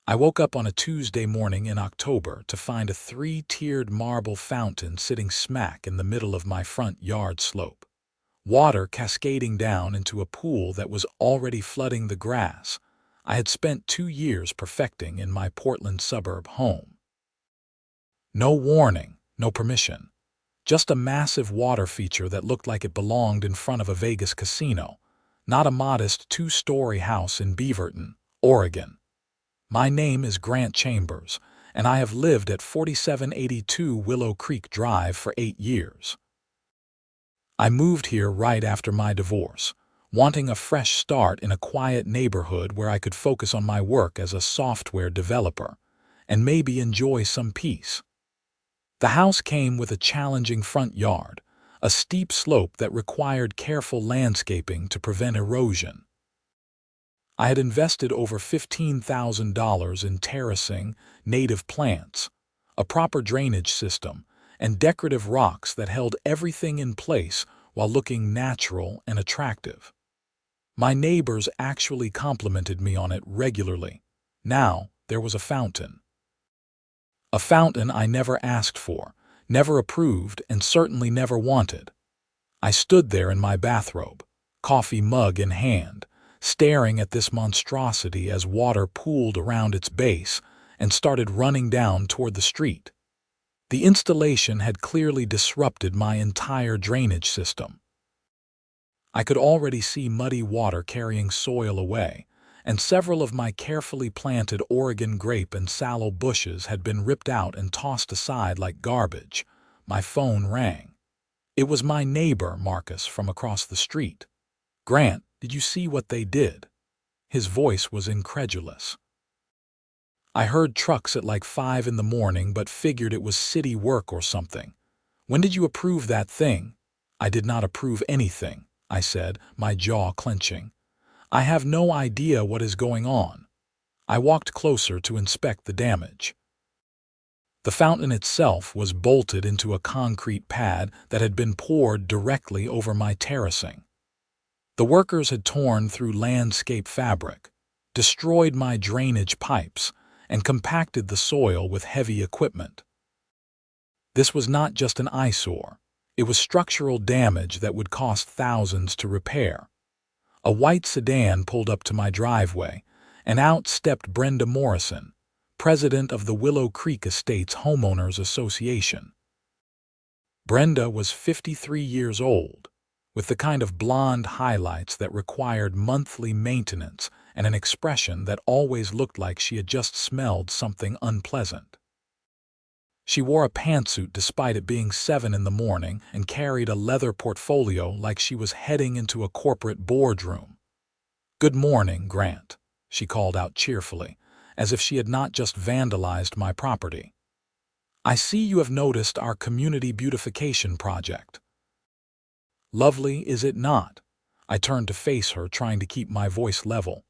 I woke up on a Tuesday morning in October to find a three-tiered marble fountain sitting smack in the middle of my front yard slope. Water cascading down into a pool that was already flooding the grass I had spent 2 years perfecting in my Portland suburb home. No warning, no permission. Just a massive water feature that looked like it belonged in front of a Vegas casino, not a modest two-story house in Beaverton, Oregon. My name is Grant Chambers, and I have lived at 4782 Willow Creek Drive for 8 years. I moved here right after my divorce, wanting a fresh start in a quiet neighborhood where I could focus on my work as a software developer and maybe enjoy some peace. The house came with a challenging front yard, a steep slope that required careful landscaping to prevent erosion. I had invested over $15,000 in terracing, native plants, a proper drainage system, and decorative rocks that held everything in place while looking natural and attractive. My neighbors actually complimented me on it regularly. Now there was a fountain. A fountain I never asked for, never approved, and certainly never wanted. I stood there in my bathrobe, coffee mug in hand, staring at this monstrosity as water pooled around its base and started running down toward the street. The installation had clearly disrupted my entire drainage system. I could already see muddy water carrying soil away, and several of my carefully planted Oregon grape and sallow bushes had been ripped out and tossed aside like garbage. My phone rang. It was my neighbor, Marcus, from across the street. "Grant, did you see what they did?" His voice was incredulous. "I heard trucks at like 5 in the morning but figured it was city work or something. When did you approve that thing?" "I did not approve anything," I said, my jaw clenching. "I have no idea what is going on." I walked closer to inspect the damage. The fountain itself was bolted into a concrete pad that had been poured directly over my terracing. The workers had torn through landscape fabric, destroyed my drainage pipes, and compacted the soil with heavy equipment. This was not just an eyesore. It was structural damage that would cost thousands to repair. A white sedan pulled up to my driveway, and out stepped Brenda Morrison, president of the Willow Creek Estates Homeowners Association. Brenda was 53 years old, with the kind of blonde highlights that required monthly maintenance and an expression that always looked like she had just smelled something unpleasant. She wore a pantsuit despite it being 7 in the morning and carried a leather portfolio like she was heading into a corporate boardroom. "Good morning, Grant," she called out cheerfully, as if she had not just vandalized my property. "I see you have noticed our community beautification project." "Lovely, is it not?" I turned to face her, trying to keep my voice level.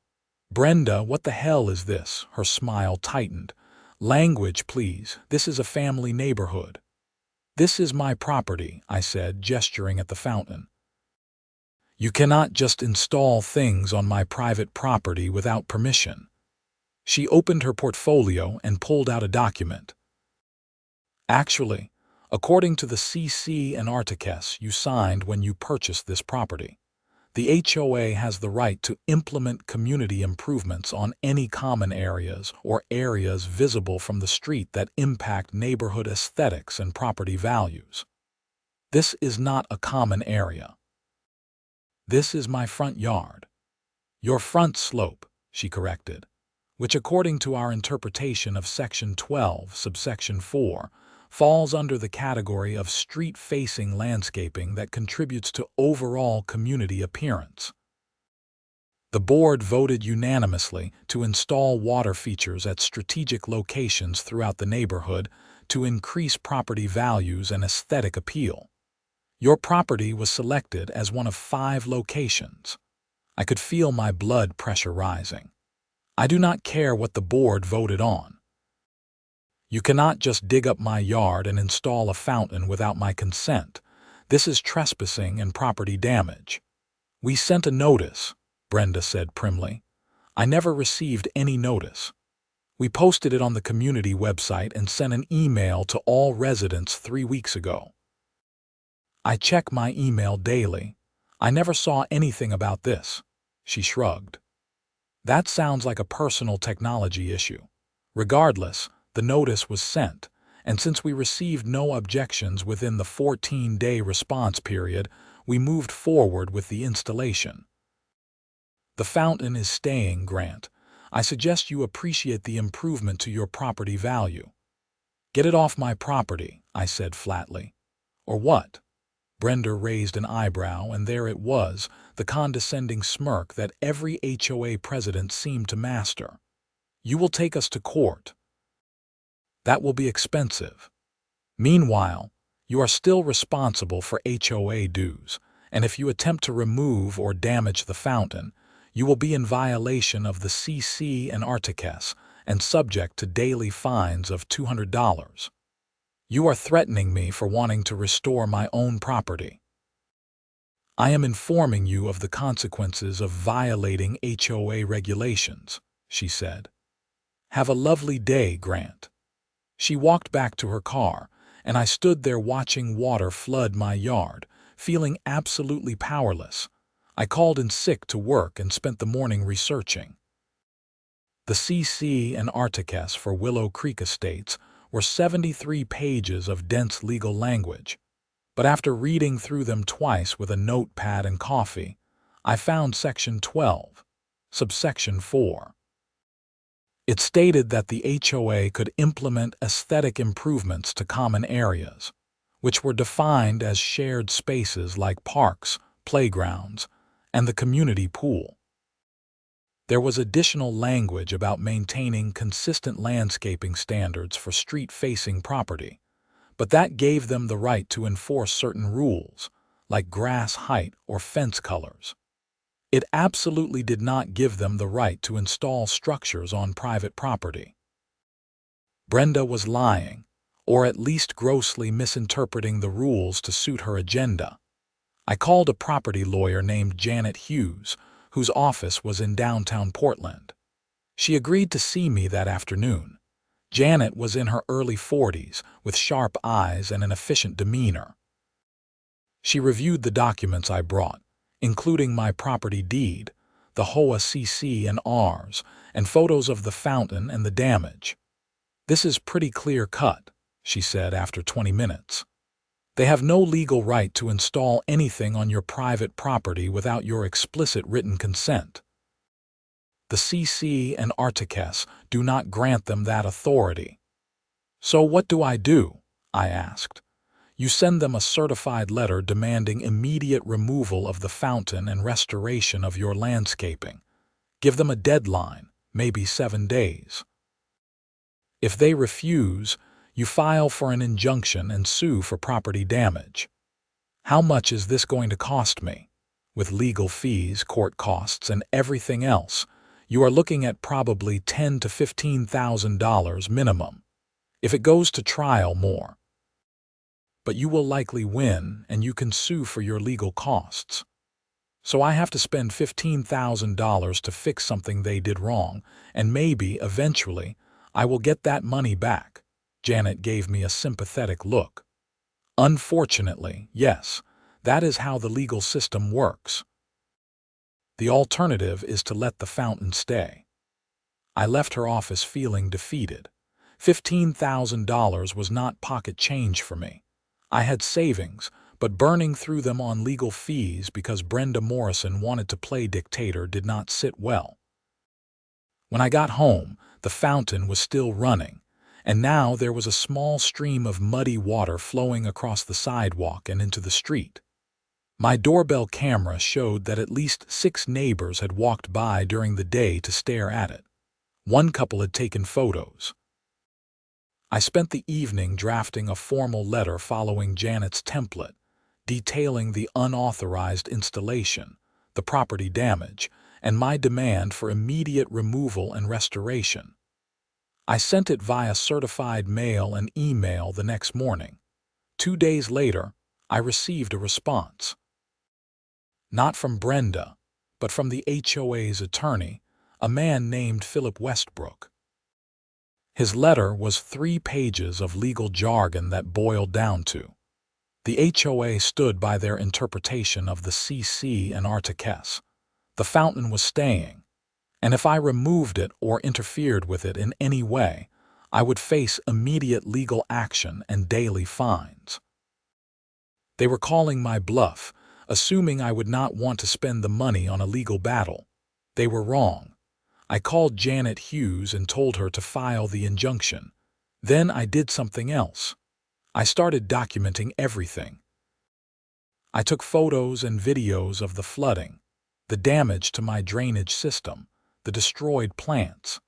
"Brenda, what the hell is this?" Her smile tightened. "Language, please. This is a family neighborhood." "This is my property," I said, gesturing at the fountain. "You cannot just install things on my private property without permission." She opened her portfolio and pulled out a document. "Actually, according to the CC and Articus you signed when you purchased this property, the HOA has the right to implement community improvements on any common areas or areas visible from the street that impact neighborhood aesthetics and property values. This is not a common area. This is my front yard." "Your front slope," she corrected, "which according to our interpretation of Section 12, subsection 4, falls under the category of street-facing landscaping that contributes to overall community appearance." The board voted unanimously to install water features at strategic locations throughout the neighborhood to increase property values and aesthetic appeal. Your property was selected as one of 5 locations. I could feel my blood pressure rising. I do not care what the board voted on. You cannot just dig up my yard and install a fountain without my consent. This is trespassing and property damage. "We sent a notice," Brenda said primly. "I never received any notice." We posted it on the community website and sent an email to all residents 3 weeks ago. I check my email daily. I never saw anything about this. She shrugged. That sounds like a personal technology issue. Regardless, the notice was sent, and since we received no objections within the 14-day response period, we moved forward with the installation. The fountain is staying, Grant. I suggest you appreciate the improvement to your property value. Get it off my property, I said flatly. Or what? Brenda raised an eyebrow, and there it was, the condescending smirk that every HOA president seemed to master. You will take us to court. That will be expensive. Meanwhile, you are still responsible for HOA dues, and if you attempt to remove or damage the fountain, you will be in violation of the CC and Articus and subject to daily fines of $200. You are threatening me for wanting to restore my own property. I am informing you of the consequences of violating HOA regulations, she said. Have a lovely day, Grant. She walked back to her car, and I stood there watching water flood my yard, feeling absolutely powerless. I called in sick to work and spent the morning researching. The CC and Articus for Willow Creek Estates were 73 pages of dense legal language, but after reading through them twice with a notepad and coffee, I found Section 12, subsection 4. It stated that the HOA could implement aesthetic improvements to common areas, which were defined as shared spaces like parks, playgrounds, and the community pool. There was additional language about maintaining consistent landscaping standards for street-facing property, but that gave them the right to enforce certain rules, like grass height or fence colors. It absolutely did not give them the right to install structures on private property. Brenda was lying, or at least grossly misinterpreting the rules to suit her agenda. I called a property lawyer named Janet Hughes, whose office was in downtown Portland. She agreed to see me that afternoon. Janet was in her early 40s, with sharp eyes and an efficient demeanor. She reviewed the documents I brought, including my property deed, the HOA CC and Rs, and photos of the fountain and the damage. This is pretty clear-cut, she said after 20 minutes. They have no legal right to install anything on your private property without your explicit written consent. The CC and Articus do not grant them that authority. So what do? I asked. You send them a certified letter demanding immediate removal of the fountain and restoration of your landscaping. Give them a deadline, maybe 7 days. If they refuse, you file for an injunction and sue for property damage. How much is this going to cost me? With legal fees, court costs, and everything else, you are looking at probably $10,000 to $15,000 minimum. If it goes to trial, more. But you will likely win, and you can sue for your legal costs. So I have to spend $15,000 to fix something they did wrong, and maybe, eventually, I will get that money back. Janet gave me a sympathetic look. Unfortunately, yes, that is how the legal system works. The alternative is to let the fountain stay. I left her office feeling defeated. $15,000 was not pocket change for me. I had savings, but burning through them on legal fees because Brenda Morrison wanted to play dictator did not sit well. When I got home, the fountain was still running, and now there was a small stream of muddy water flowing across the sidewalk and into the street. My doorbell camera showed that at least 6 neighbors had walked by during the day to stare at it. One couple had taken photos. I spent the evening drafting a formal letter following Janet's template, detailing the unauthorized installation, the property damage, and my demand for immediate removal and restoration. I sent it via certified mail and email the next morning. 2 days later, I received a response. Not from Brenda, but from the HOA's attorney, a man named Philip Westbrook. His letter was 3 pages of legal jargon that boiled down to: the HOA stood by their interpretation of the CC and Artiques. The fountain was staying, and if I removed it or interfered with it in any way, I would face immediate legal action and daily fines. They were calling my bluff, assuming I would not want to spend the money on a legal battle. They were wrong. I called Janet Hughes and told her to file the injunction. Then I did something else. I started documenting everything. I took photos and videos of the flooding, the damage to my drainage system, the destroyed plants.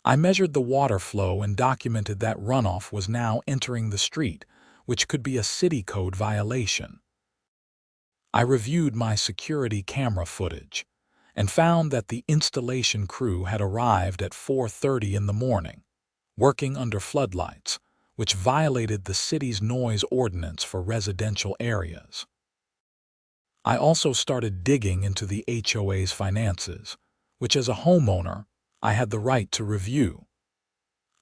I measured the water flow and documented that runoff was now entering the street, which could be a city code violation. I reviewed my security camera footage and found that the installation crew had arrived at 4:30 in the morning, working under floodlights, which violated the city's noise ordinance for residential areas. I also started digging into the HOA's finances, which as a homeowner, I had the right to review.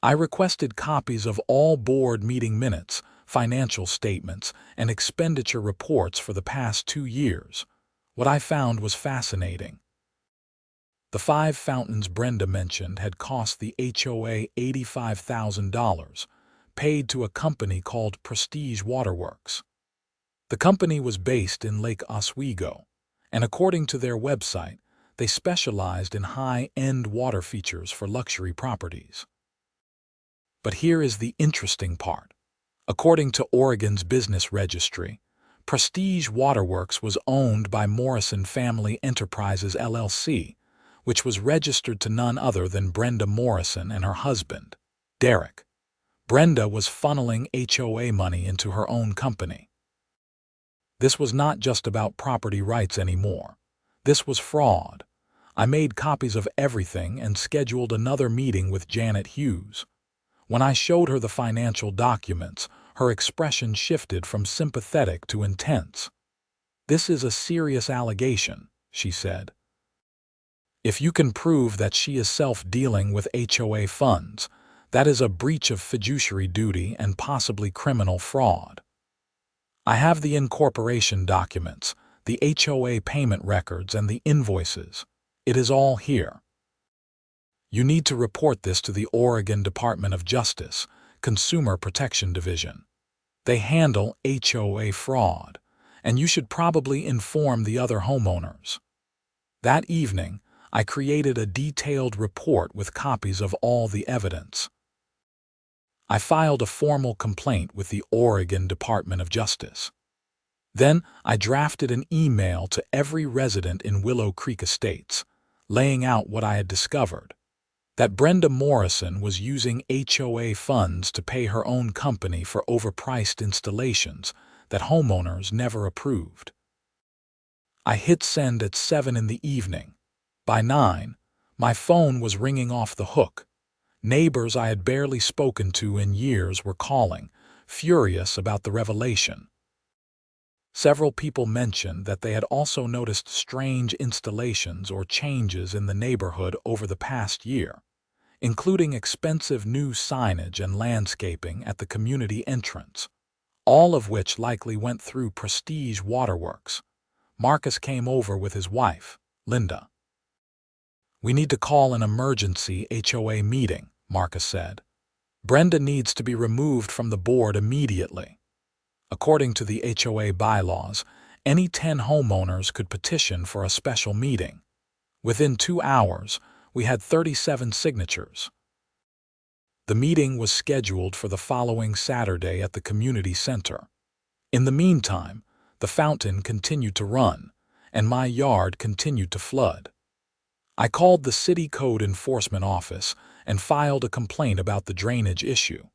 I requested copies of all board meeting minutes, financial statements, and expenditure reports for the past 2 years. What I found was fascinating. The 5 fountains Brenda mentioned had cost the HOA $85,000, paid to a company called Prestige Waterworks. The company was based in Lake Oswego, and according to their website, they specialized in high-end water features for luxury properties. But here is the interesting part. According to Oregon's Business Registry, Prestige Waterworks was owned by Morrison Family Enterprises, LLC, which was registered to none other than Brenda Morrison and her husband, Derek. Brenda was funneling HOA money into her own company. This was not just about property rights anymore. This was fraud. I made copies of everything and scheduled another meeting with Janet Hughes. When I showed her the financial documents, her expression shifted from sympathetic to intense. "This is a serious allegation," she said. "If you can prove that she is self-dealing with HOA funds, that is a breach of fiduciary duty and possibly criminal fraud. I have the incorporation documents, the HOA payment records, and the invoices. It is all here. You need to report this to the Oregon Department of Justice, Consumer Protection Division. They handle HOA fraud, and you should probably inform the other homeowners." That evening, I created a detailed report with copies of all the evidence. I filed a formal complaint with the Oregon Department of Justice. Then I drafted an email to every resident in Willow Creek Estates, laying out what I had discovered: that Brenda Morrison was using HOA funds to pay her own company for overpriced installations that homeowners never approved. I hit send at 7 in the evening. By 9, my phone was ringing off the hook. Neighbors I had barely spoken to in years were calling, furious about the revelation. Several people mentioned that they had also noticed strange installations or changes in the neighborhood over the past year, including expensive new signage and landscaping at the community entrance, all of which likely went through Prestige Waterworks. Marcus came over with his wife, Linda. "We need to call an emergency HOA meeting," Marcus said. "Brenda needs to be removed from the board immediately." According to the HOA bylaws, any 10 homeowners could petition for a special meeting. Within 2 hours, we had 37 signatures. The meeting was scheduled for the following Saturday at the community center. In the meantime, the fountain continued to run, and my yard continued to flood. I called the City Code Enforcement Office and filed a complaint about the drainage issue.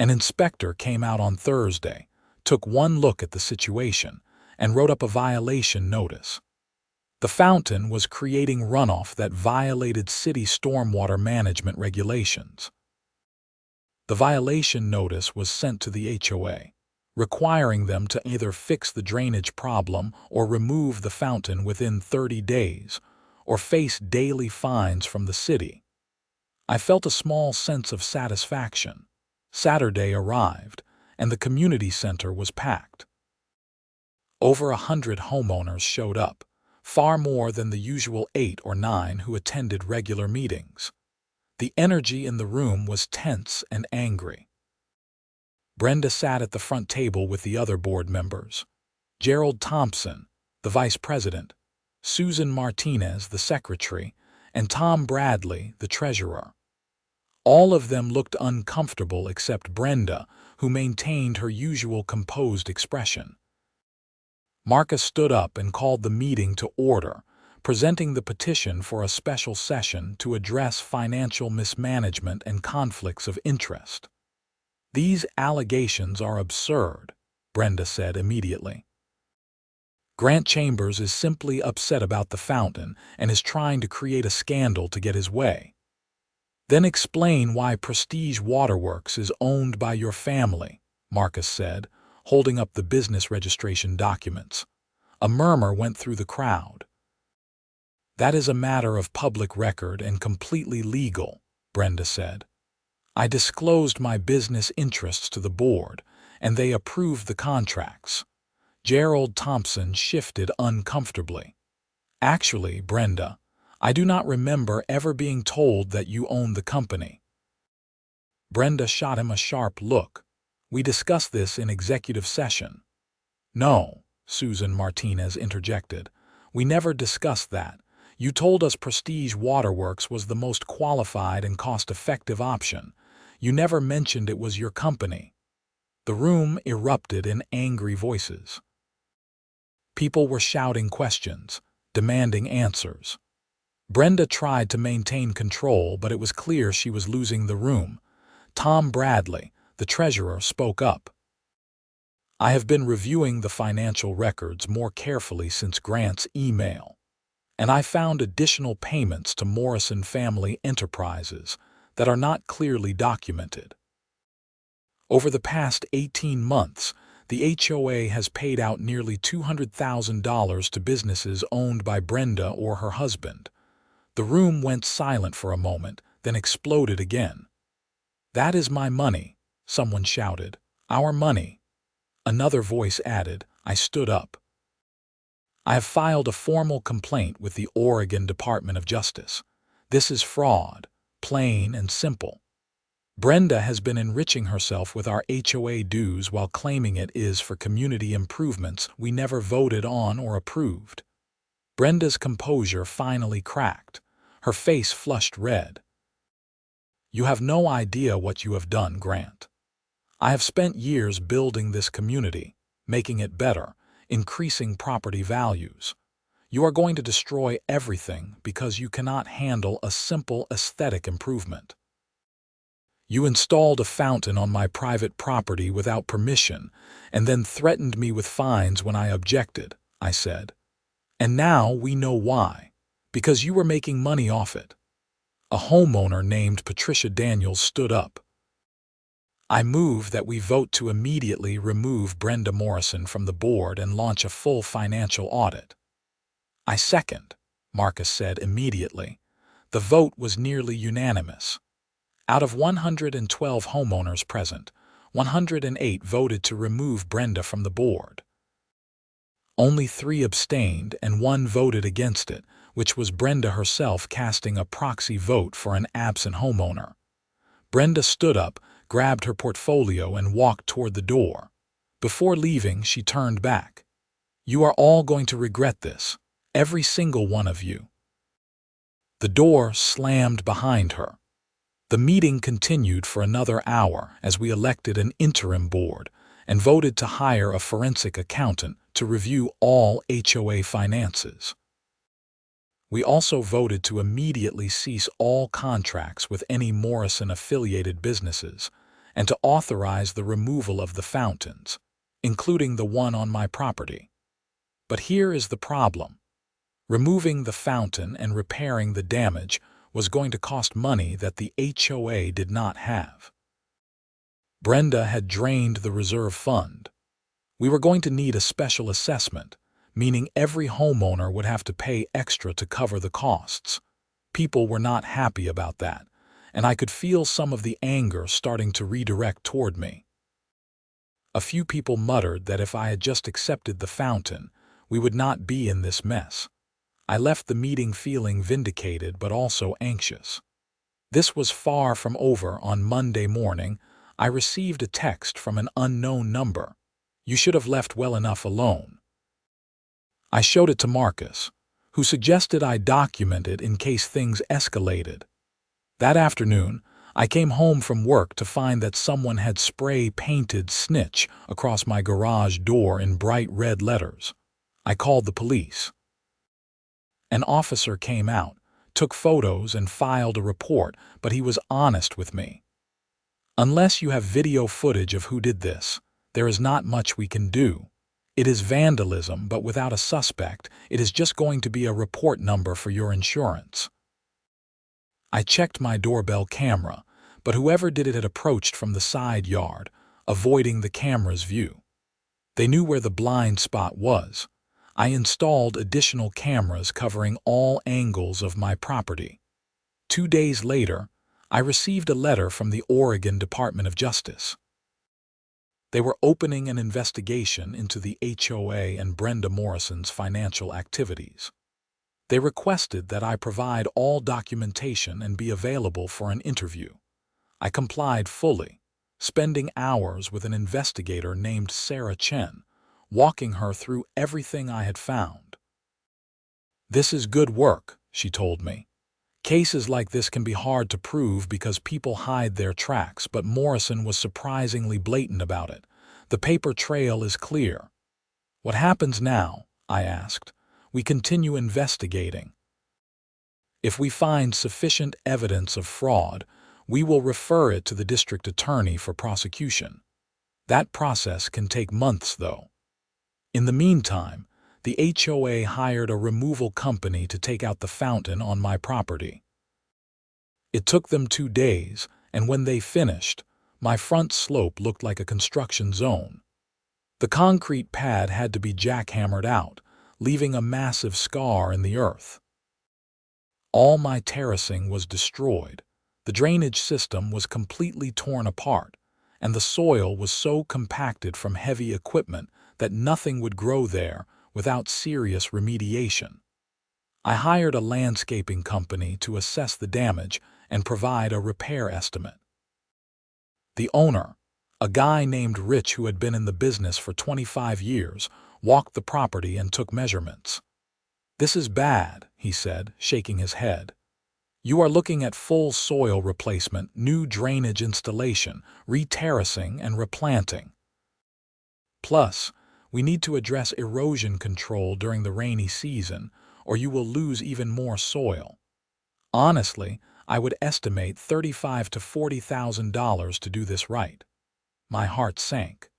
An inspector came out on Thursday, took one look at the situation, and wrote up a violation notice. The fountain was creating runoff that violated city stormwater management regulations. The violation notice was sent to the HOA, requiring them to either fix the drainage problem or remove the fountain within 30 days, or face daily fines from the city. I felt a small sense of satisfaction. Saturday arrived, and the community center was packed. Over 100 homeowners showed up, far more than the usual 8 or 9 who attended regular meetings. The energy in the room was tense and angry. Brenda sat at the front table with the other board members. Gerald Thompson, the vice president, Susan Martinez, the secretary, and Tom Bradley, the treasurer. All of them looked uncomfortable except Brenda, who maintained her usual composed expression. Marcus stood up and called the meeting to order, presenting the petition for a special session to address financial mismanagement and conflicts of interest. "These allegations are absurd," Brenda said immediately. "Grant Chambers is simply upset about the fountain and is trying to create a scandal to get his way." "Then explain why Prestige Waterworks is owned by your family," Marcus said, holding up the business registration documents. A murmur went through the crowd. "That is a matter of public record and completely legal," Brenda said. "I disclosed my business interests to the board, and they approved the contracts." Gerald Thompson shifted uncomfortably. "Actually, Brenda, I do not remember ever being told that you own the company." Brenda shot him a sharp look. "We discussed this in executive session." "No," Susan Martinez interjected. "We never discussed that. You told us Prestige Waterworks was the most qualified and cost-effective option. You never mentioned it was your company." The room erupted in angry voices. People were shouting questions, demanding answers. Brenda tried to maintain control, but it was clear she was losing the room. Tom Bradley, the treasurer, spoke up. "I have been reviewing the financial records more carefully since Grant's email, and I found additional payments to Morrison Family Enterprises that are not clearly documented. Over the past 18 months, the HOA has paid out nearly $200,000 to businesses owned by Brenda or her husband." The room went silent for a moment, then exploded again. "That is my money," someone shouted. "Our money." Another voice added. I stood up. "I have filed a formal complaint with the Oregon Department of Justice. This is fraud, plain and simple. Brenda has been enriching herself with our HOA dues while claiming it is for community improvements we never voted on or approved." Brenda's composure finally cracked. Her face flushed red. "You have no idea what you have done, Grant. I have spent years building this community, making it better, increasing property values. You are going to destroy everything because you cannot handle a simple aesthetic improvement. You installed a fountain on my private property without permission and then threatened me with fines when I objected," I said. "And now we know why. Because you were making money off it." A homeowner named Patricia Daniels stood up. "I move that we vote to immediately remove Brenda Morrison from the board and launch a full financial audit." "I second," Marcus said immediately. The vote was nearly unanimous. Out of 112 homeowners present, 108 voted to remove Brenda from the board. Only 3 abstained and 1 voted against it, which was Brenda herself casting a proxy vote for an absent homeowner. Brenda stood up, grabbed her portfolio, and walked toward the door. Before leaving, she turned back. "You are all going to regret this, every single one of you." The door slammed behind her. The meeting continued for another hour as we elected an interim board and voted to hire a forensic accountant to review all HOA finances. We also voted to immediately cease all contracts with any Morrison-affiliated businesses and to authorize the removal of the fountains, including the one on my property. But here is the problem. Removing the fountain and repairing the damage was going to cost money that the HOA did not have. Brenda had drained the reserve fund. We were going to need a special assessment, meaning every homeowner would have to pay extra to cover the costs. People were not happy about that, and I could feel some of the anger starting to redirect toward me. A few people muttered that if I had just accepted the fountain, we would not be in this mess. I left the meeting feeling vindicated but also anxious. This was far from over. On Monday morning, I received a text from an unknown number. "You should have left well enough alone." I showed it to Marcus, who suggested I document it in case things escalated. That afternoon, I came home from work to find that someone had spray-painted "snitch" across my garage door in bright red letters. I called the police. An officer came out, took photos, and filed a report, but he was honest with me. "Unless you have video footage of who did this, there is not much we can do. It is vandalism, but without a suspect, it is just going to be a report number for your insurance." I checked my doorbell camera, but whoever did it had approached from the side yard, avoiding the camera's view. They knew where the blind spot was. I installed additional cameras covering all angles of my property. 2 days later, I received a letter from the Oregon Department of Justice. They were opening an investigation into the HOA and Brenda Morrison's financial activities. They requested that I provide all documentation and be available for an interview. I complied fully, spending hours with an investigator named Sarah Chen, walking her through everything I had found. "This is good work," she told me. "Cases like this can be hard to prove because people hide their tracks, but Morrison was surprisingly blatant about it. The paper trail is clear." "What happens now?" I asked. "We continue investigating. If we find sufficient evidence of fraud, we will refer it to the district attorney for prosecution. That process can take months, though." In the meantime, the HOA hired a removal company to take out the fountain on my property. It took them 2 days, and when they finished, my front slope looked like a construction zone. The concrete pad had to be jackhammered out, leaving a massive scar in the earth. All my terracing was destroyed. The drainage system was completely torn apart, and the soil was so compacted from heavy equipment that nothing would grow there without serious remediation. I hired a landscaping company to assess the damage and provide a repair estimate. The owner, a guy named Rich who had been in the business for 25 years, walked the property and took measurements. "This is bad," he said, shaking his head. "You are looking at full soil replacement, new drainage installation, re-terracing, and replanting. Plus, we need to address erosion control during the rainy season, or you will lose even more soil. Honestly, I would estimate $35,000 to $40,000 to do this right." My heart sank.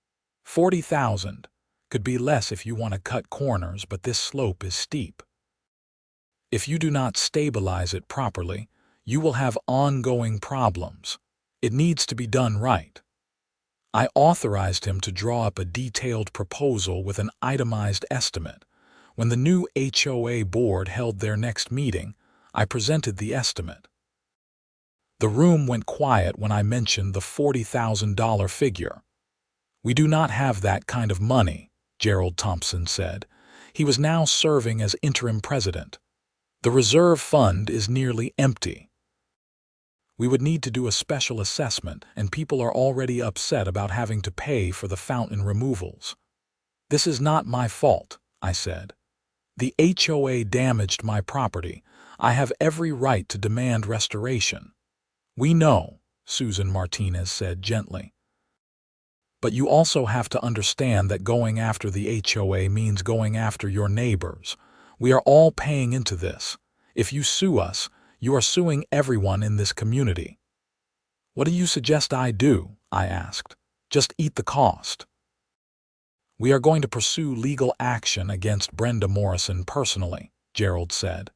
$40,000 could be less if you want to cut corners, but this slope is steep. If you do not stabilize it properly, you will have ongoing problems. It needs to be done right. I authorized him to draw up a detailed proposal with an itemized estimate. When the new HOA board held their next meeting, I presented the estimate. The room went quiet when I mentioned the $40,000 figure. "We do not have that kind of money," Gerald Thompson said. He was now serving as interim president. "The reserve fund is nearly empty. We would need to do a special assessment, and people are already upset about having to pay for the fountain removals." "This is not my fault," I said. "The HOA damaged my property. I have every right to demand restoration." "We know," Susan Martinez said gently. "But you also have to understand that going after the HOA means going after your neighbors. We are all paying into this. If you sue us, you are suing everyone in this community." "What do you suggest I do?" I asked. "Just eat the cost." "We are going to pursue legal action against Brenda Morrison personally," Gerald said.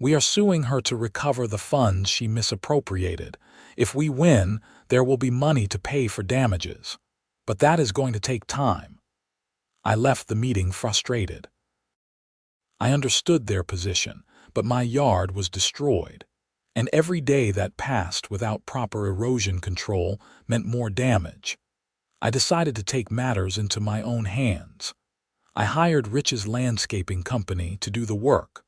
"We are suing her to recover the funds she misappropriated. If we win, there will be money to pay for damages. But that is going to take time." I left the meeting frustrated. I understood their position, but my yard was destroyed, and every day that passed without proper erosion control meant more damage. I decided to take matters into my own hands. I hired Rich's landscaping company to do the work,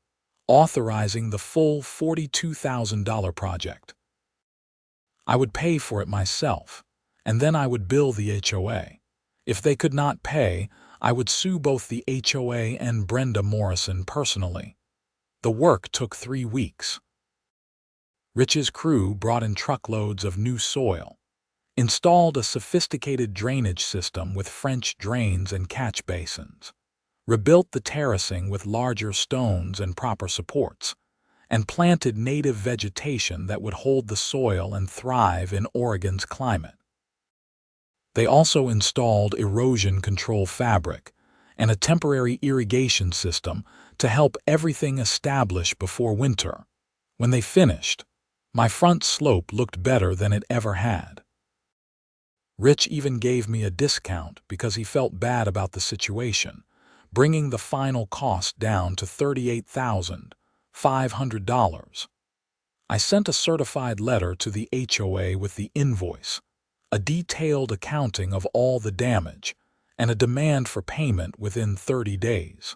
authorizing the full $42,000 project. I would pay for it myself, and then I would bill the HOA. If they could not pay, I would sue both the HOA and Brenda Morrison personally. The work took 3 weeks. Rich's crew brought in truckloads of new soil, installed a sophisticated drainage system with French drains and catch basins, rebuilt the terracing with larger stones and proper supports, and planted native vegetation that would hold the soil and thrive in Oregon's climate. They also installed erosion control fabric and a temporary irrigation system to help everything establish before winter. When they finished, my front slope looked better than it ever had. Rich even gave me a discount because he felt bad about the situation, bringing the final cost down to $38,500. I sent a certified letter to the HOA with the invoice, a detailed accounting of all the damage, and a demand for payment within 30 days.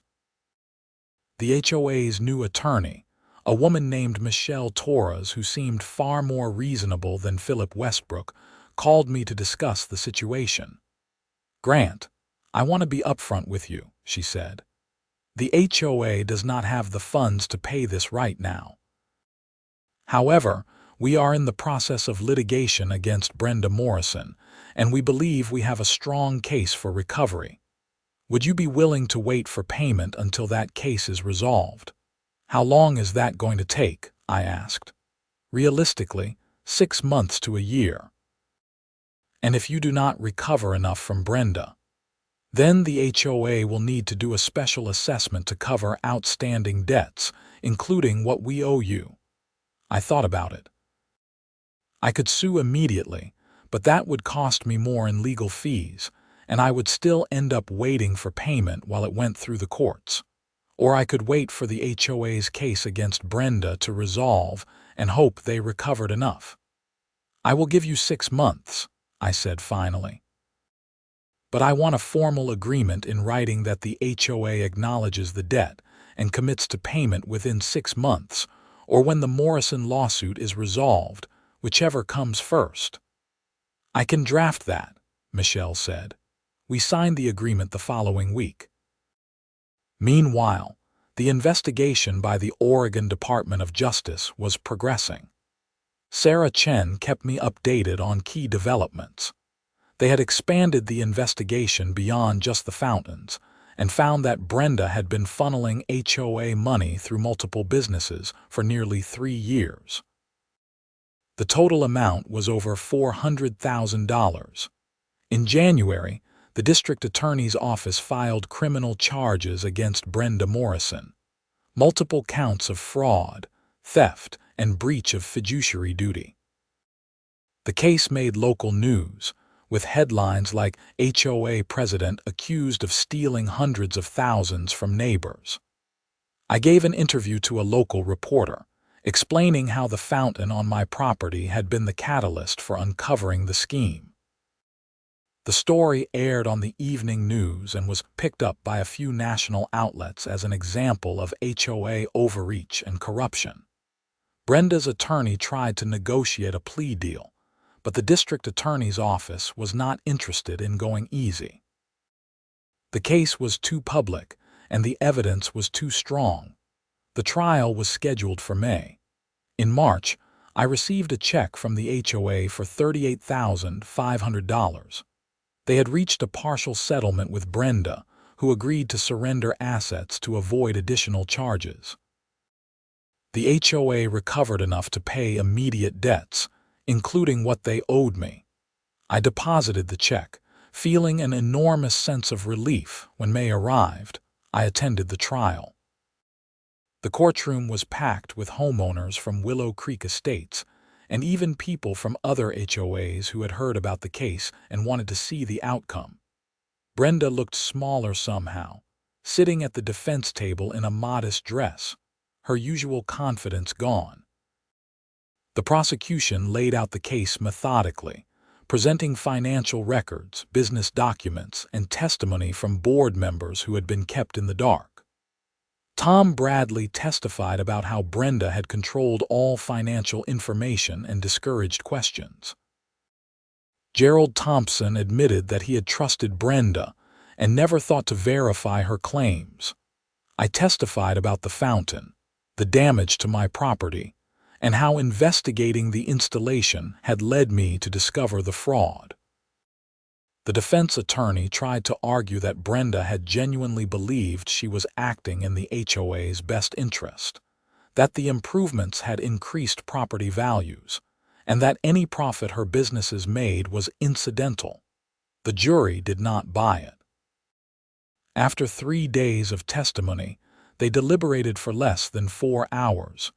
The HOA's new attorney, a woman named Michelle Torres who seemed far more reasonable than Philip Westbrook, called me to discuss the situation. "Grant, I want to be upfront with you," she said. "The HOA does not have the funds to pay this right now. However, we are in the process of litigation against Brenda Morrison, and we believe we have a strong case for recovery. Would you be willing to wait for payment until that case is resolved?" "How long is that going to take?" I asked. "Realistically, 6 months to a year. And if you do not recover enough from Brenda, then the HOA will need to do a special assessment to cover outstanding debts, including what we owe you." I thought about it. I could sue immediately, but that would cost me more in legal fees, and I would still end up waiting for payment while it went through the courts. Or I could wait for the HOA's case against Brenda to resolve and hope they recovered enough. "I will give you 6 months, I said finally. "But I want a formal agreement in writing that the HOA acknowledges the debt and commits to payment within 6 months, or when the Morrison lawsuit is resolved, whichever comes first." "I can draft that," Michelle said. We signed the agreement the following week. Meanwhile, the investigation by the Oregon Department of Justice was progressing. Sarah Chen kept me updated on key developments. They had expanded the investigation beyond just the fountains and found that Brenda had been funneling HOA money through multiple businesses for nearly 3 years. The total amount was over $400,000. In January, the district attorney's office filed criminal charges against Brenda Morrison, multiple counts of fraud, theft, and breach of fiduciary duty. The case made local news, with headlines like "HOA president accused of stealing hundreds of thousands from neighbors." I gave an interview to a local reporter, explaining how the fountain on my property had been the catalyst for uncovering the scheme. The story aired on the evening news and was picked up by a few national outlets as an example of HOA overreach and corruption. Brenda's attorney tried to negotiate a plea deal, but the district attorney's office was not interested in going easy. The case was too public, and the evidence was too strong. The trial was scheduled for May. In March, I received a check from the HOA for $38,500. They had reached a partial settlement with Brenda, who agreed to surrender assets to avoid additional charges. The HOA recovered enough to pay immediate debts, including what they owed me. I deposited the check, feeling an enormous sense of relief. When May arrived, I attended the trial. The courtroom was packed with homeowners from Willow Creek Estates, and even people from other HOAs who had heard about the case and wanted to see the outcome. Brenda looked smaller somehow, sitting at the defense table in a modest dress, her usual confidence gone. The prosecution laid out the case methodically, presenting financial records, business documents, and testimony from board members who had been kept in the dark. Tom Bradley testified about how Brenda had controlled all financial information and discouraged questions. Gerald Thompson admitted that he had trusted Brenda and never thought to verify her claims. I testified about the fountain, the damage to my property, and how investigating the installation had led me to discover the fraud. The defense attorney tried to argue that Brenda had genuinely believed she was acting in the HOA's best interest, that the improvements had increased property values, and that any profit her businesses made was incidental. The jury did not buy it. After 3 days of testimony, they deliberated for less than 4 hours,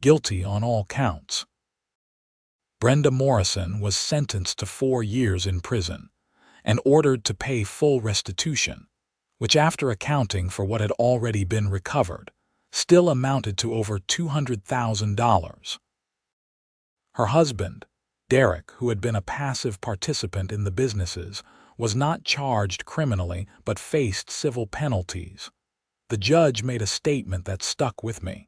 guilty on all counts. Brenda Morrison was sentenced to 4 years in prison and ordered to pay full restitution, which, after accounting for what had already been recovered, still amounted to over $200,000. Her husband, Derek, who had been a passive participant in the businesses, was not charged criminally but faced civil penalties. The judge made a statement that stuck with me.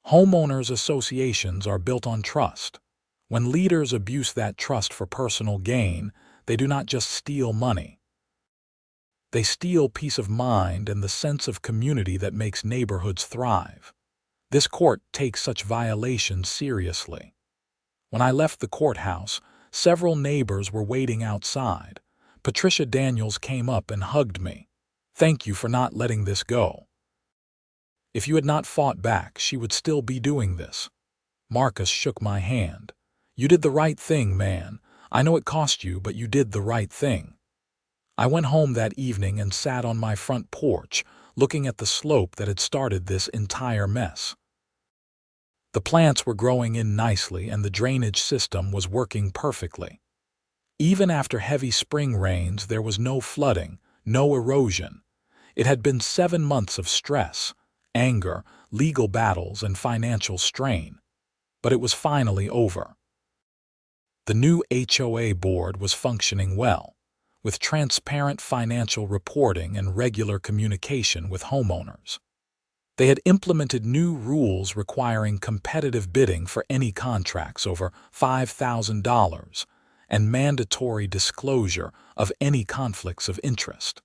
Homeowners associations are built on trust. When leaders abuse that trust for personal gain, they do not just steal money. They steal peace of mind and the sense of community that makes neighborhoods thrive. This court takes such violations seriously. When I left the courthouse, several neighbors were waiting outside. Patricia Daniels came up and hugged me. "Thank you for not letting this go. If you had not fought back, she would still be doing this." Marcus shook my hand. "You did the right thing, man. I know it cost you, but you did the right thing." I went home that evening and sat on my front porch, looking at the slope that had started this entire mess. The plants were growing in nicely and the drainage system was working perfectly. Even after heavy spring rains, there was no flooding, no erosion. It had been 7 months of stress, anger, legal battles, and financial strain. But it was finally over. The new HOA board was functioning well, with transparent financial reporting and regular communication with homeowners. They had implemented new rules requiring competitive bidding for any contracts over $5,000 and mandatory disclosure of any conflicts of interest.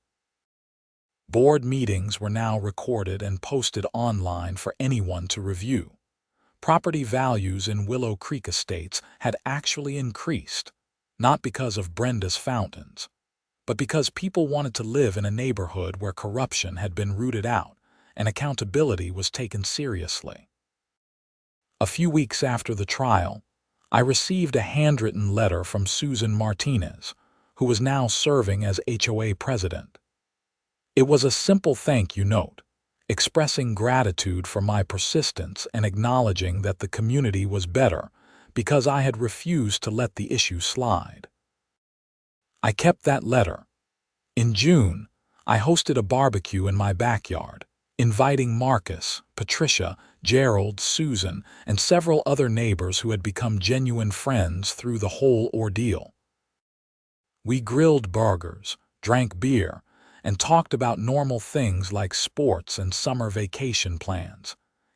Board meetings were now recorded and posted online for anyone to review. Property values in Willow Creek Estates had actually increased, not because of Brenda's fountains, but because people wanted to live in a neighborhood where corruption had been rooted out and accountability was taken seriously. A few weeks after the trial, I received a handwritten letter from Susan Martinez, who was now serving as HOA president. It was a simple thank you note, expressing gratitude for my persistence and acknowledging that the community was better because I had refused to let the issue slide. I kept that letter. In June, I hosted a barbecue in my backyard, inviting Marcus, Patricia, Gerald, Susan, and several other neighbors who had become genuine friends through the whole ordeal. We grilled burgers, drank beer, and talked about normal things like sports and summer vacation plans,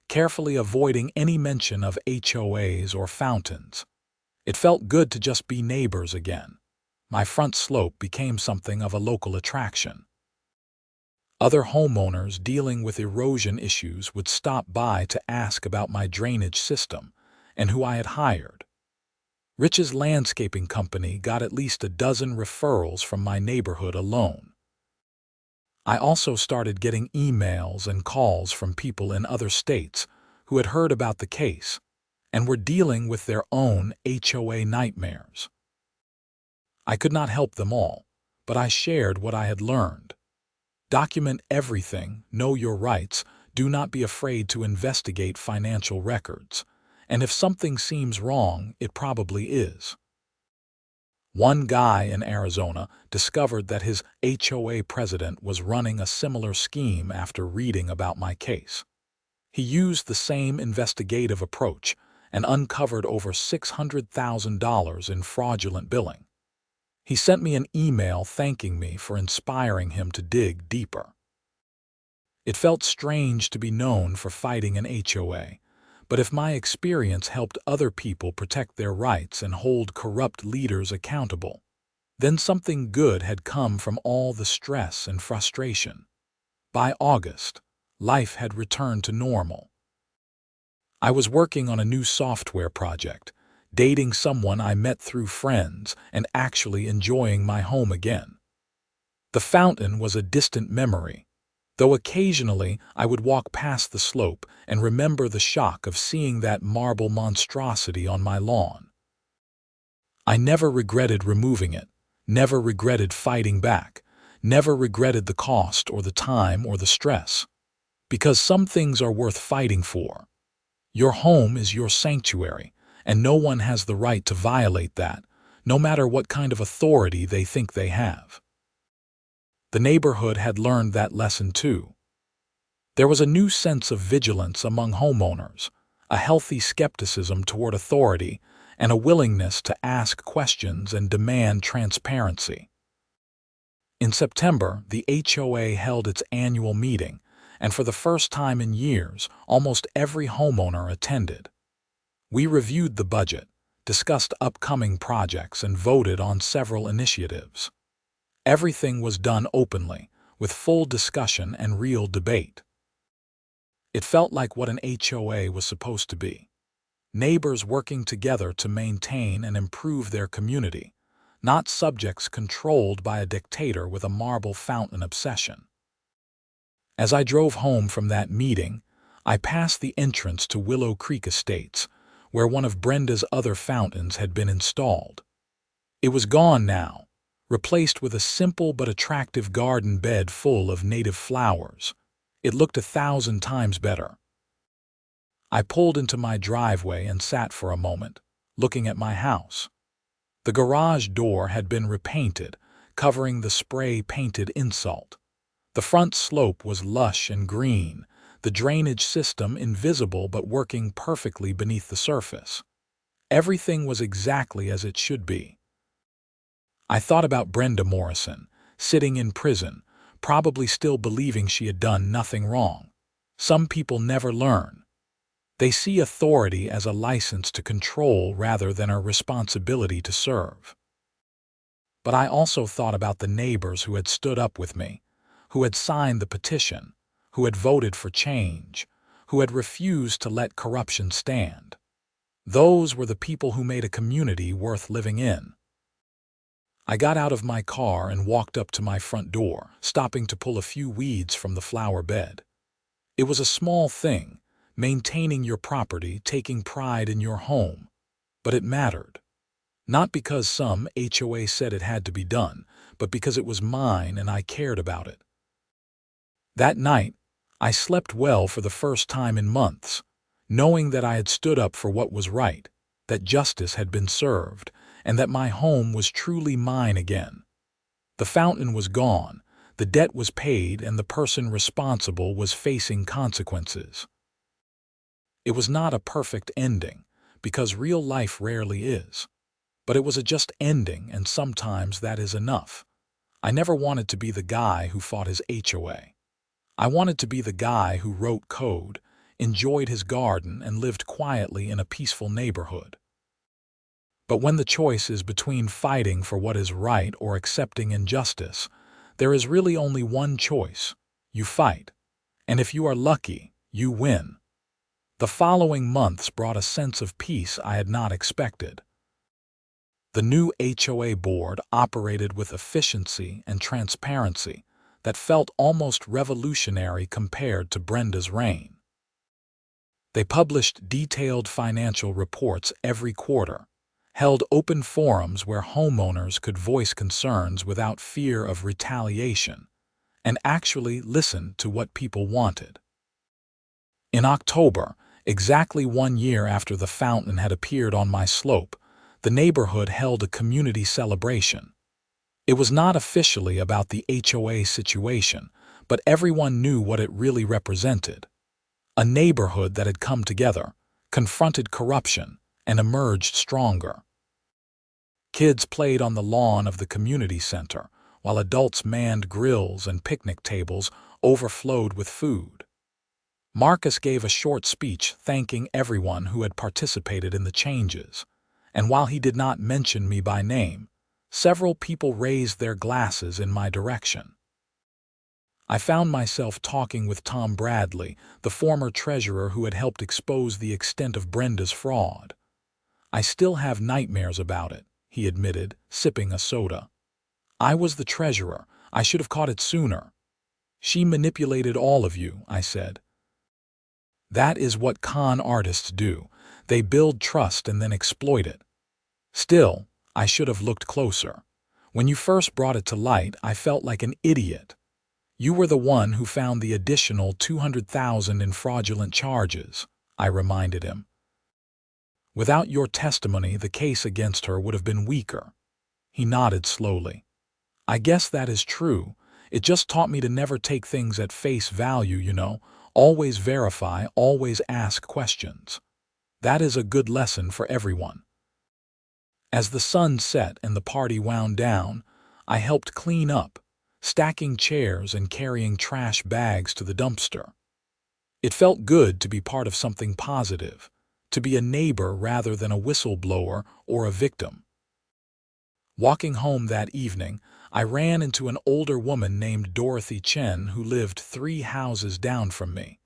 carefully avoiding any mention of HOAs or fountains. It felt good to just be neighbors again. My front slope became something of a local attraction. Other homeowners dealing with erosion issues would stop by to ask about my drainage system and who I had hired. Rich's landscaping company got at least a dozen referrals from my neighborhood alone. I also started getting emails and calls from people in other states who had heard about the case and were dealing with their own HOA nightmares. I could not help them all, but I shared what I had learned. Document everything, know your rights, do not be afraid to investigate financial records, and if something seems wrong, it probably is. One guy in Arizona discovered that his HOA president was running a similar scheme after reading about my case. He used the same investigative approach and uncovered over $600,000 in fraudulent billing. He sent me an email thanking me for inspiring him to dig deeper. It felt strange to be known for fighting an HOA, but if my experience helped other people protect their rights and hold corrupt leaders accountable, then something good had come from all the stress and frustration. By August, life had returned to normal. I was working on a new software project, dating someone I met through friends, and actually enjoying my home again. The fountain was a distant memory, though occasionally I would walk past the slope and remember the shock of seeing that marble monstrosity on my lawn. I never regretted removing it, never regretted fighting back, never regretted the cost or the time or the stress. Because some things are worth fighting for. Your home is your sanctuary, and no one has the right to violate that, no matter what kind of authority they think they have. The neighborhood had learned that lesson too. There was a new sense of vigilance among homeowners, a healthy skepticism toward authority, and a willingness to ask questions and demand transparency. In September, the HOA held its annual meeting, and for the first time in years, almost every homeowner attended. We reviewed the budget, discussed upcoming projects, and voted on several initiatives. Everything was done openly, with full discussion and real debate. It felt like what an HOA was supposed to be. Neighbors working together to maintain and improve their community, not subjects controlled by a dictator with a marble fountain obsession. As I drove home from that meeting, I passed the entrance to Willow Creek Estates, where one of Brenda's other fountains had been installed. It was gone now, replaced with a simple but attractive garden bed full of native flowers. It looked 1,000 times better. I pulled into my driveway and sat for a moment, looking at my house. The garage door had been repainted, covering the spray-painted insult. The front slope was lush and green, the drainage system invisible but working perfectly beneath the surface. Everything was exactly as it should be. I thought about Brenda Morrison, sitting in prison, probably still believing she had done nothing wrong. Some people never learn. They see authority as a license to control rather than a responsibility to serve. But I also thought about the neighbors who had stood up with me, who had signed the petition, who had voted for change, who had refused to let corruption stand. Those were the people who made a community worth living in. I got out of my car and walked up to my front door, stopping to pull a few weeds from the flower bed. It was a small thing, maintaining your property, taking pride in your home, but it mattered. Not because some HOA said it had to be done, but because it was mine and I cared about it. That night, I slept well for the first time in months, knowing that I had stood up for what was right, that justice had been served, and that my home was truly mine again. The fountain was gone, the debt was paid, and the person responsible was facing consequences. It was not a perfect ending, because real life rarely is. But it was a just ending, and sometimes that is enough. I never wanted to be the guy who fought his HOA. I wanted to be the guy who wrote code, enjoyed his garden, and lived quietly in a peaceful neighborhood. But when the choice is between fighting for what is right or accepting injustice, there is really only one choice. You fight. And if you are lucky, you win. The following months brought a sense of peace I had not expected. The new HOA board operated with efficiency and transparency that felt almost revolutionary compared to Brenda's reign. They published detailed financial reports every quarter, held open forums where homeowners could voice concerns without fear of retaliation, and actually listened to what people wanted. In October, exactly 1 year after the fountain had appeared on my slope, the neighborhood held a community celebration. It was not officially about the HOA situation, but everyone knew what it really represented. A neighborhood that had come together, confronted corruption, and emerged stronger. Kids played on the lawn of the community center, while adults manned grills and picnic tables overflowed with food. Marcus gave a short speech thanking everyone who had participated in the changes, and while he did not mention me by name, several people raised their glasses in my direction. I found myself talking with Tom Bradley, the former treasurer who had helped expose the extent of Brenda's fraud. "I still have nightmares about it," he admitted, sipping a soda. "I was the treasurer. I should have caught it sooner." "She manipulated all of you," I said. "That is what con artists do. They build trust and then exploit it. Still, I should have looked closer. When you first brought it to light, I felt like an idiot. You were the one who found the additional $200,000 in fraudulent charges," I reminded him. "Without your testimony, the case against her would have been weaker." He nodded slowly. "I guess that is true. It just taught me to never take things at face value, you know. Always verify, always ask questions. That is a good lesson for everyone." As the sun set and the party wound down, I helped clean up, stacking chairs and carrying trash bags to the dumpster. It felt good to be part of something positive, to be a neighbor rather than a whistleblower or a victim. Walking home that evening, I ran into an older woman named Dorothy Chen who lived 3 houses down from me.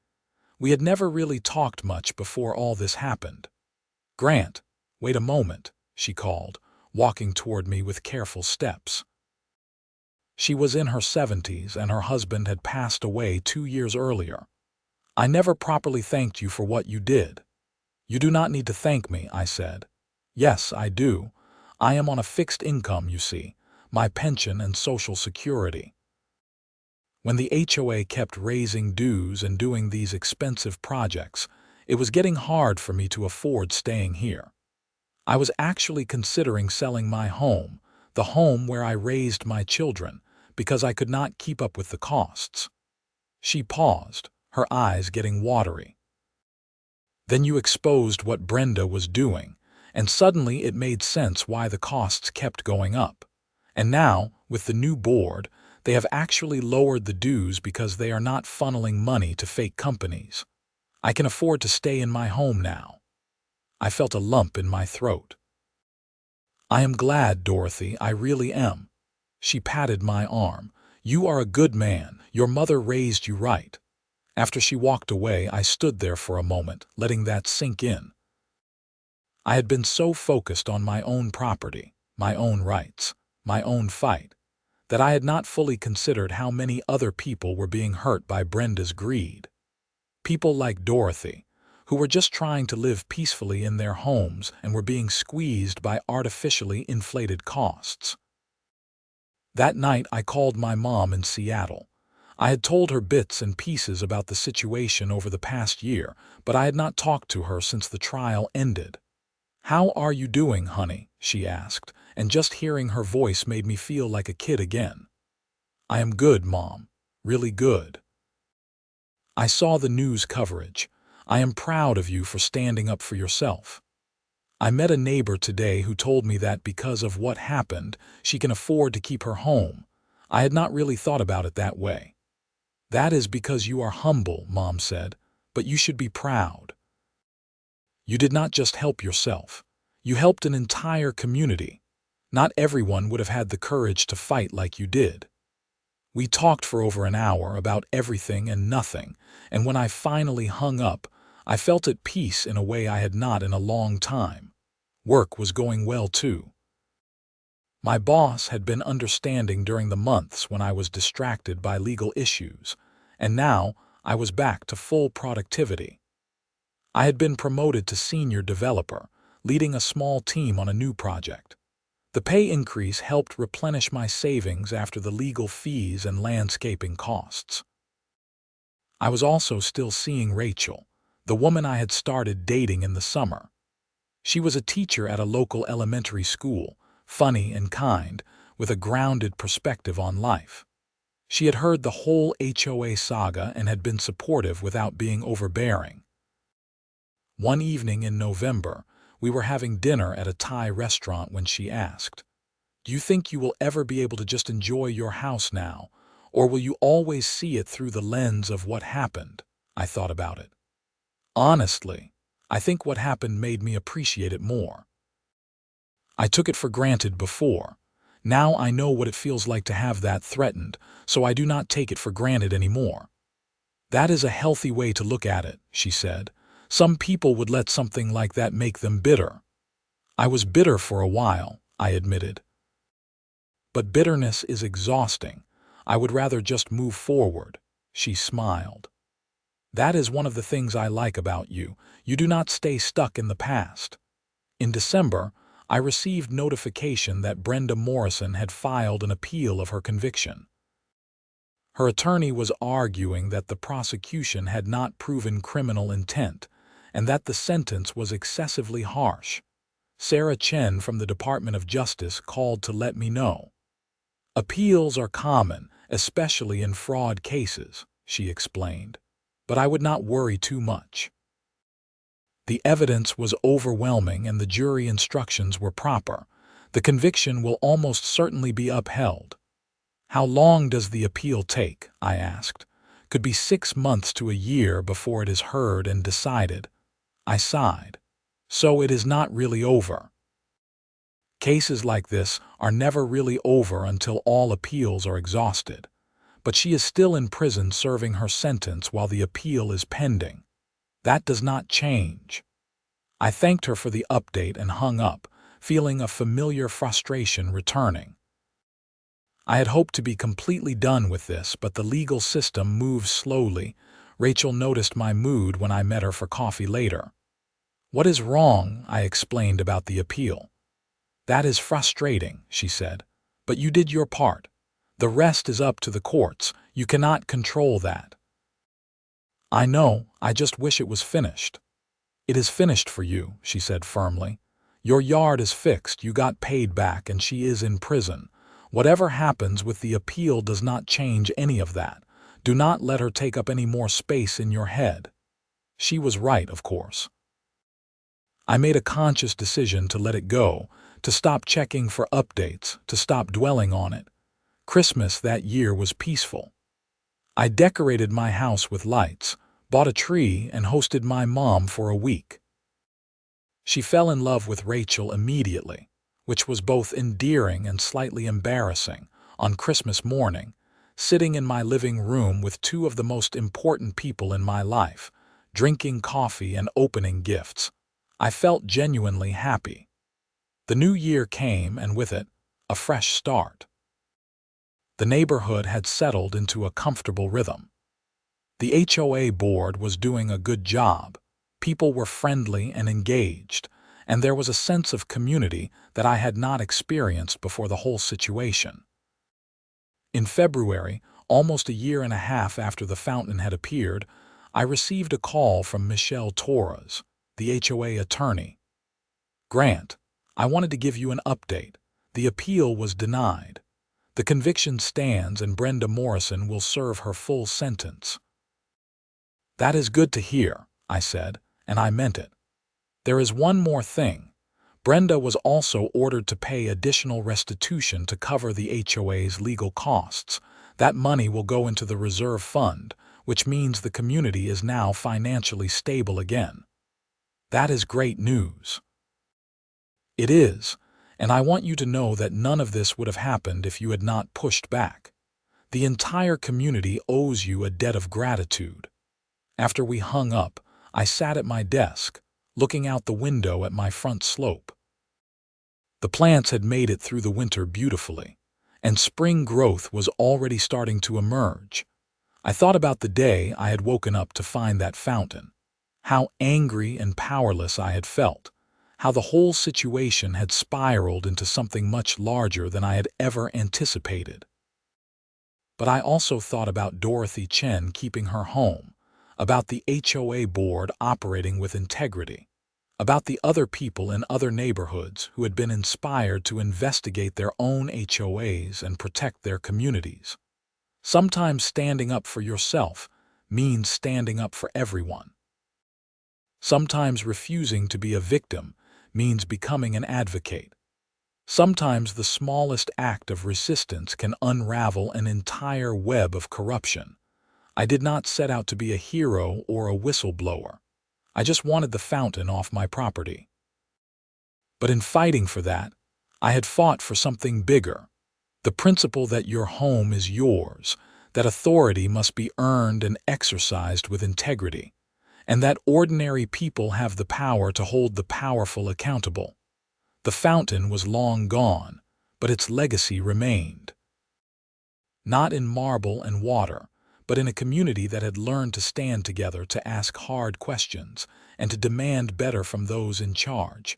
We had never really talked much before all this happened. "Grant, wait a moment," she called, walking toward me with careful steps. She was in her 70s and her husband had passed away 2 years earlier. "I never properly thanked you for what you did." "You do not need to thank me," I said. "Yes, I do. I am on a fixed income, you see, my pension and Social Security. When the HOA kept raising dues and doing these expensive projects, it was getting hard for me to afford staying here. I was actually considering selling my home, the home where I raised my children, because I could not keep up with the costs." She paused, her eyes getting watery. "Then you exposed what Brenda was doing, and suddenly it made sense why the costs kept going up. And now, with the new board, they have actually lowered the dues because they are not funneling money to fake companies. I can afford to stay in my home now." I felt a lump in my throat. "I am glad, Dorothy, I really am." She patted my arm. "You are a good man. Your mother raised you right." After she walked away, I stood there for a moment, letting that sink in. I had been so focused on my own property, my own rights, my own fight, that I had not fully considered how many other people were being hurt by Brenda's greed. People like Dorothy, who were just trying to live peacefully in their homes and were being squeezed by artificially inflated costs. That night I called my mom in Seattle. I had told her bits and pieces about the situation over the past year, but I had not talked to her since the trial ended. "How are you doing, honey?" she asked, and just hearing her voice made me feel like a kid again. "I am good, Mom. Really good. I saw the news coverage. I am proud of you for standing up for yourself. I met a neighbor today who told me that because of what happened, she can afford to keep her home. I had not really thought about it that way." "That is because you are humble," Mom said, "but you should be proud. You did not just help yourself. You helped an entire community. Not everyone would have had the courage to fight like you did." We talked for over an hour about everything and nothing, and when I finally hung up, I felt at peace in a way I had not in a long time. Work was going well too. My boss had been understanding during the months when I was distracted by legal issues, and now I was back to full productivity. I had been promoted to senior developer, leading a small team on a new project. The pay increase helped replenish my savings after the legal fees and landscaping costs. I was also still seeing Rachel, the woman I had started dating in the summer. She was a teacher at a local elementary school, funny and kind, with a grounded perspective on life. She had heard the whole HOA saga and had been supportive without being overbearing. One evening in November, we were having dinner at a Thai restaurant when she asked, "Do you think you will ever be able to just enjoy your house now, or will you always see it through the lens of what happened?" I thought about it. Honestly, I think what happened made me appreciate it more. I took it for granted before. Now I know what it feels like to have that threatened, so I do not take it for granted anymore. "That is a healthy way to look at it," she said. "Some people would let something like that make them bitter." I was bitter for a while, I admitted. "But bitterness is exhausting. I would rather just move forward." She smiled. "That is one of the things I like about you. You do not stay stuck in the past." In December, I received notification that Brenda Morrison had filed an appeal of her conviction. Her attorney was arguing that the prosecution had not proven criminal intent and that the sentence was excessively harsh. Sarah Chen from the Department of Justice called to let me know. "Appeals are common, especially in fraud cases," she explained, "but I would not worry too much. The evidence was overwhelming and the jury instructions were proper. The conviction will almost certainly be upheld." "How long does the appeal take?" I asked. "Could be 6 months to a year before it is heard and decided." I sighed. "So it is not really over." Cases like this are never really over until all appeals are exhausted. But she is still in prison serving her sentence while the appeal is pending. That does not change. I thanked her for the update and hung up, feeling a familiar frustration returning. I had hoped to be completely done with this, but the legal system moves slowly. Rachel noticed my mood when I met her for coffee later. "What is wrong?" I explained about the appeal. "That is frustrating," she said, "but you did your part. The rest is up to the courts. You cannot control that." "I know, I just wish it was finished." "It is finished for you," she said firmly. "Your yard is fixed, you got paid back, and she is in prison. Whatever happens with the appeal does not change any of that. Do not let her take up any more space in your head." She was right, of course. I made a conscious decision to let it go, to stop checking for updates, to stop dwelling on it. Christmas that year was peaceful. I decorated my house with lights, bought a tree, and hosted my mom for a week. She fell in love with Rachel immediately, which was both endearing and slightly embarrassing. On Christmas morning, sitting in my living room with two of the most important people in my life, drinking coffee and opening gifts, I felt genuinely happy. The new year came, and with it, a fresh start. The neighborhood had settled into a comfortable rhythm. The HOA board was doing a good job. People were friendly and engaged, and there was a sense of community that I had not experienced before the whole situation. In February, almost a year and a half after the fountain had appeared, I received a call from Michelle Torres, the HOA attorney. "Grant, I wanted to give you an update. The appeal was denied. The conviction stands and Brenda Morrison will serve her full sentence." "That is good to hear," I said, and I meant it. "There is one more thing. Brenda was also ordered to pay additional restitution to cover the HOA's legal costs. That money will go into the reserve fund, which means the community is now financially stable again." That is great news. It is, and I want you to know that none of this would have happened if you had not pushed back. The entire community owes you a debt of gratitude. After we hung up, I sat at my desk, looking out the window at my front slope. The plants had made it through the winter beautifully, and spring growth was already starting to emerge. I thought about the day I had woken up to find that fountain, how angry and powerless I had felt, how the whole situation had spiraled into something much larger than I had ever anticipated. But I also thought about Dorothy Chen keeping her home, about the HOA board operating with integrity, about the other people in other neighborhoods who had been inspired to investigate their own HOAs and protect their communities. Sometimes standing up for yourself means standing up for everyone. Sometimes refusing to be a victim means becoming an advocate. Sometimes the smallest act of resistance can unravel an entire web of corruption. I did not set out to be a hero or a whistleblower. I just wanted the fountain off my property. But in fighting for that, I had fought for something bigger. The principle that your home is yours, that authority must be earned and exercised with integrity, and that ordinary people have the power to hold the powerful accountable. The fountain was long gone, but its legacy remained. Not in marble and water, but in a community that had learned to stand together, to ask hard questions, and to demand better from those in charge.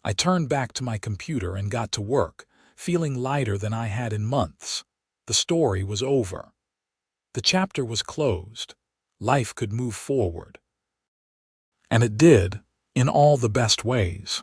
I turned back to my computer and got to work, feeling lighter than I had in months. The story was over. The chapter was closed. Life could move forward. And it did, in all the best ways.